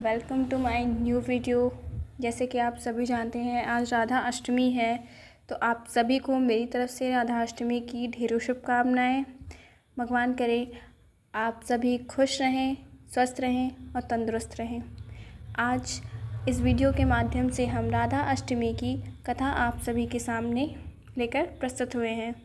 Welcome to my new video. जैसे कि आप सभी जानते हैं आज राधा अष्टमी है, तो आप सभी को मेरी तरफ से राधा अष्टमी की ढेरों शुभकामनाएं। भगवान करे आप सभी खुश रहें, स्वस्थ रहें और तंदुरुस्त रहें। आज इस वीडियो के माध्यम से हम राधा अष्टमी की कथा आप सभी के सामने लेकर प्रस्तुत हुए हैं।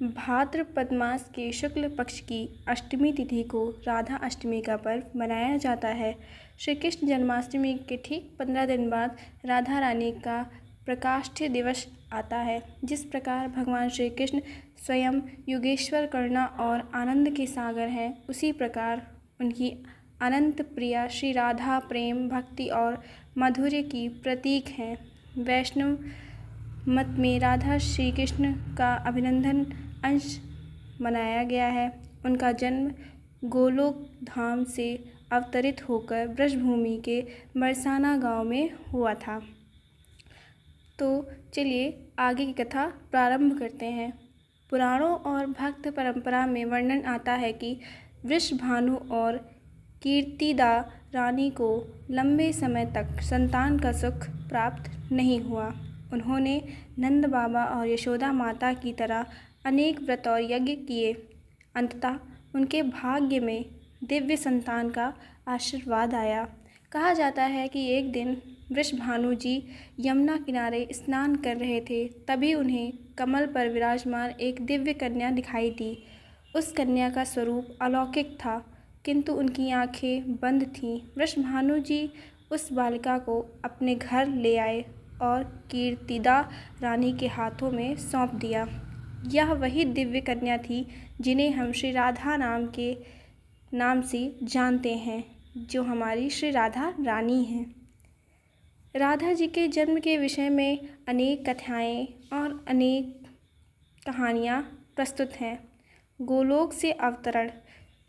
भाद्रपद मास के शुक्ल पक्ष की अष्टमी तिथि को राधा अष्टमी का पर्व मनाया जाता है। श्री कृष्ण जन्माष्टमी के ठीक 15 दिन बाद राधा रानी का प्रकाष्ठ दिवस आता है। जिस प्रकार भगवान श्री कृष्ण स्वयं योगेश्वर, करुणा और आनंद के सागर हैं, उसी प्रकार उनकी अनंत प्रिया श्री राधा प्रेम, भक्ति और माधुर्य की प्रतीक हैं। वैष्णव मत में राधा श्री कृष्ण का अभिनंदन अंश मनाया गया है। उनका जन्म गोलोक धाम से अवतरित होकर ब्रजभूमि के बरसाना गांव में हुआ था। तो चलिए आगे की कथा प्रारंभ करते हैं। पुराणों और भक्त परंपरा में वर्णन आता है कि वृषभानु और कीर्तिदा रानी को लंबे समय तक संतान का सुख प्राप्त नहीं हुआ। उन्होंने नंद बाबा और यशोदा माता की तरह अनेक व्रत और यज्ञ किए। अंततः उनके भाग्य में दिव्य संतान का आशीर्वाद आया। कहा जाता है कि एक दिन वृषभानु जी यमुना किनारे स्नान कर रहे थे, तभी उन्हें कमल पर विराजमान एक दिव्य कन्या दिखाई दी। उस कन्या का स्वरूप अलौकिक था, किंतु उनकी आंखें बंद थीं। वृषभानु जी उस बालिका को अपने घर ले आए और कीर्तिदा रानी के हाथों में सौंप दिया। यह वही दिव्य कन्या थी जिन्हें हम श्री राधा नाम से जानते हैं, जो हमारी श्री राधा रानी हैं। राधा जी के जन्म के विषय में अनेक कथाएं और अनेक कहानियाँ प्रस्तुत हैं। गोलोक से अवतरण।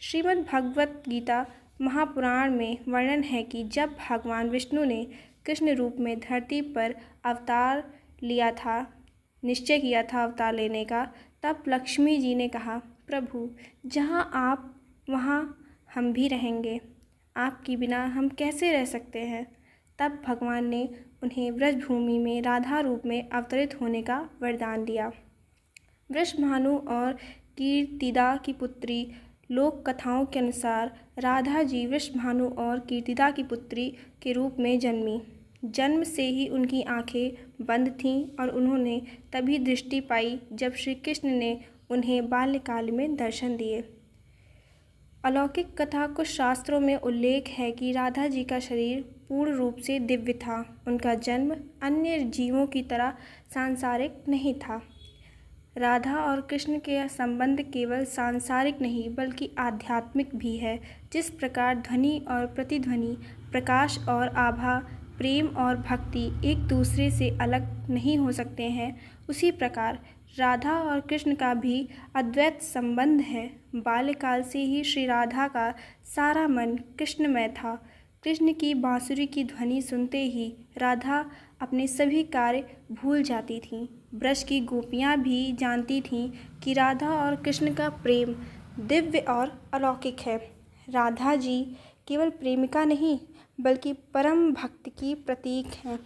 श्रीमद् भगवत गीता महापुराण में वर्णन है कि जब भगवान विष्णु ने कृष्ण रूप में धरती पर अवतार लिया था, निश्चय किया था अवतार लेने का, तब लक्ष्मी जी ने कहा, प्रभु जहाँ आप वहाँ हम भी रहेंगे, आपके बिना हम कैसे रह सकते हैं। तब भगवान ने उन्हें ब्रजभूमि में राधा रूप में अवतरित होने का वरदान दिया। वृषभानु और कीर्तिदा की पुत्री। लोक कथाओं के अनुसार राधा जी वृषभानु और कीर्तिदा की पुत्री के रूप में जन्मी। जन्म से ही उनकी आंखें बंद थीं और उन्होंने तभी दृष्टि पाई जब श्री कृष्ण ने उन्हें बाल्यकाल में दर्शन दिए। अलौकिक कथा। कुछ शास्त्रों में उल्लेख है कि राधा जी का शरीर पूर्ण रूप से दिव्य था। उनका जन्म अन्य जीवों की तरह सांसारिक नहीं था। राधा और कृष्ण के संबंध केवल सांसारिक नहीं बल्कि आध्यात्मिक भी है। जिस प्रकार ध्वनि और प्रतिध्वनि, प्रकाश और आभा, प्रेम और भक्ति एक दूसरे से अलग नहीं हो सकते हैं, उसी प्रकार राधा और कृष्ण का भी अद्वैत संबंध है। बाल्यकाल से ही श्री राधा का सारा मन कृष्णमय था। कृष्ण की बांसुरी की ध्वनि सुनते ही राधा अपने सभी कार्य भूल जाती थीं। ब्रज की गोपियाँ भी जानती थीं कि राधा और कृष्ण का प्रेम दिव्य और अलौकिक है। राधा जी केवल प्रेमिका नहीं बल्कि परम भक्त की प्रतीक हैं।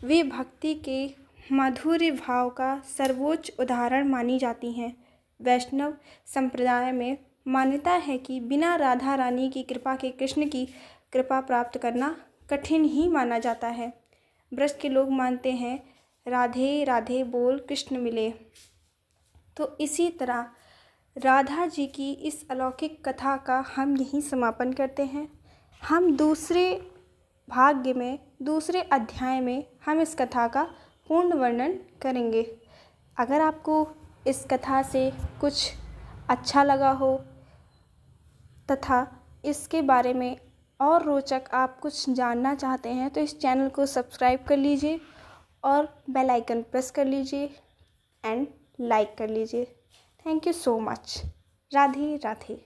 वे भक्ति के माधुर्य भाव का सर्वोच्च उदाहरण मानी जाती हैं। वैष्णव संप्रदाय में मान्यता है कि बिना राधा रानी की कृपा के कृष्ण की कृपा प्राप्त करना कठिन ही माना जाता है। ब्रज के लोग मानते हैं, राधे राधे बोल कृष्ण मिले। तो इसी तरह राधा जी की इस अलौकिक कथा का हम यहीं समापन करते हैं। हम दूसरे भाग्य में, दूसरे अध्याय में हम इस कथा का पूर्ण वर्णन करेंगे। अगर आपको इस कथा से कुछ अच्छा लगा हो तथा इसके बारे में और रोचक आप कुछ जानना चाहते हैं, तो इस चैनल को सब्सक्राइब कर लीजिए और बेल आइकन प्रेस कर लीजिए एंड लाइक कर लीजिए। Thank you so much. Radhe Radhe.